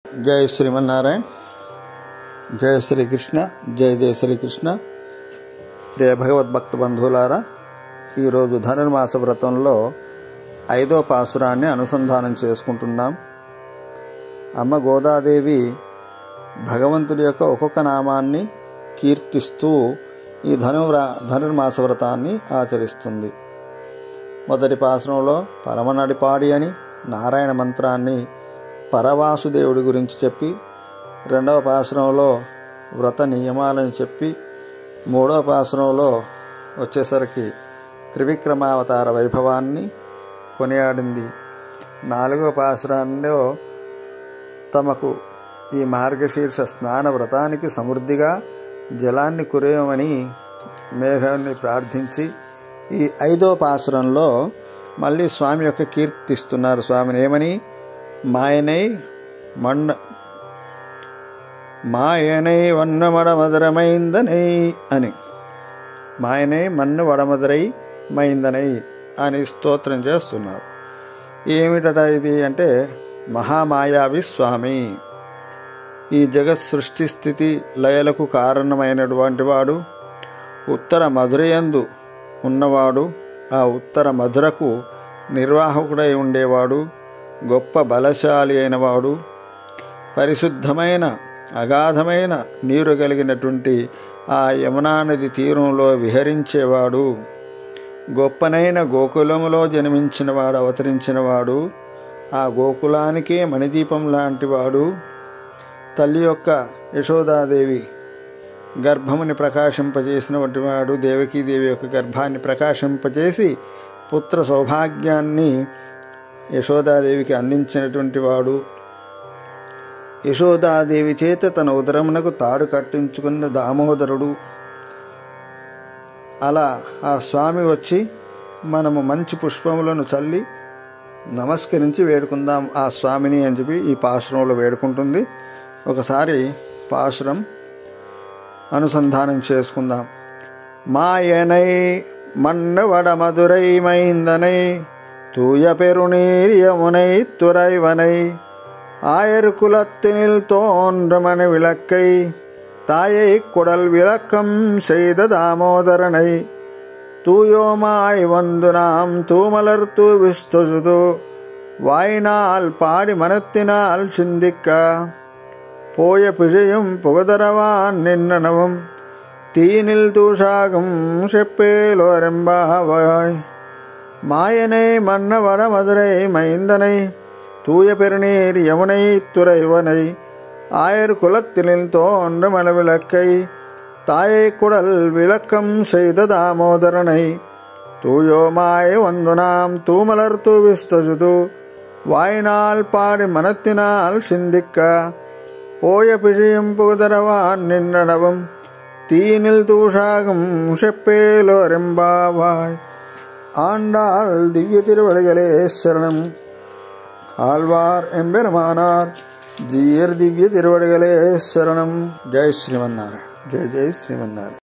జై శ్రీమన్నారాయణ. జయ శ్రీకృష్ణ. జయ జయ శ్రీకృష్ణ. ప్రియ భగవద్భక్త బంధువులారా, ఈరోజు ధనుర్మాస వ్రతంలో 5వ పాసురాన్ని అనుసంధానం చేసుకుంటున్నాం. అమ్మ గోదాదేవి భగవంతుడి యొక్క ఒక్కొక్క నామాన్ని కీర్తిస్తూ ఈ ధనుర్మాస వ్రతాన్ని ఆచరిస్తుంది. మొదటి పాసురంలో పరమనడిపాడి అని నారాయణ మంత్రాన్ని పరవాసుదేవుడి గురించి చెప్పి, 2వ పాసురంలో వ్రత నియమాలను చెప్పి, 3వ పాసురంలో వచ్చేసరికి త్రివిక్రమావతార వైభవాన్ని కొనియాడింది. 4వ పాసురంలో తమకు ఈ మార్గశీర్ష స్నాన వ్రతానికి సమృద్ధిగా జలాన్ని కురేయమని మేఘాన్ని ప్రార్థించి, ఈ 5వ పాసురంలో మళ్ళీ స్వామి యొక్క కీర్తిస్తున్నారు. స్వామిని ఏమని? మాయనై వన్న వడమదరమైందనై అని, మాయనై మన్ను వడమదరై మైందనై అని స్తోత్రం చేస్తున్నారు. ఏమిటట ఇది అంటే, మహామాయావి స్వామి, ఈ జగత్ సృష్టి స్థితి లయలకు కారణమైనటువంటి వాడు, ఉత్తర మధురయందు ఉన్నవాడు, ఆ ఉత్తర మధురకు నిర్వాహకుడై ఉండేవాడు, గొప్ప బలశాలి అయినవాడు, పరిశుద్ధమైన అగాధమైన నీరు కలిగినటువంటి ఆ యమునా నది తీరంలో విహరించేవాడు, గొప్పనైన గోకులములో జన్మించినవాడు, అవతరించినవాడు, ఆ గోకులానికే మణిదీపం లాంటివాడు, తల్లి యొక్క యశోదాదేవి గర్భముని ప్రకాశింపజేసినటువంటి వాడు, దేవకీదేవి యొక్క గర్భాన్ని ప్రకాశింపజేసి పుత్ర సౌభాగ్యాన్ని యశోదాదేవికి అందించినటువంటి వాడు, యశోదాదేవి చేత తన ఉదరమునకు తాడు కట్టించుకున్న దామోదరుడు. అలా ఆ స్వామి వచ్చి మనము మంచి పుష్పములను చల్లి నమస్కరించి వేడుకుందాం ఆ స్వామిని అని చెప్పి ఈ పాశురంలో వేడుకుంటుంది. ఒకసారి పాశురం అనుసంధానం చేసుకుందాం. మాయనై మన్ను వడమధురై మైందనై தூய பெருநீர் யமுனை துறைவனை ஆயர் குலத்தினில் தோன்றமன விளக்கை தாயை குடல் விளக்கம் செய்த தாமோதரனை தூயோமாய் வந்து நாம் தூமலர் தூவிஸ்து வாயினால் பாடி மனத்தினால் சிந்திக்க போய பிழையும் புகதரவான் நின்னனவும் தீனில் தூஷாகும் செப்பேலோரெம்பாவாய். மாயனை மன்ன வட மதுரை மைந்தனை தூய பெருநீர் யமுனை துறைவனை ஆயர் குலத்தினில் தோன்ற மனவிளக்கை தாயை குடல் விளக்கம் செய்த தாமோதரனை தூயோமாய் வந்து நாம் தூமலர் தூவிஸ்து வாயினால் பாடி மனத்தினால் சிந்திக்க போய பிழையும் புகுதரவான் நின்னனவும் தீனில் தூஷாகும் செப்பேலோரெம்பாவாய். ஆண்டாள் திவ்ய திருவடிகளே சரணம். ஆழ்வார் எம்பெருமானார் ஜீயர் திவ்ய திருவடிகளே சரணம். ஜெய் ஸ்ரீமன்னாராயண. ஜெய் ஜெய் ஸ்ரீமன்னாராயண.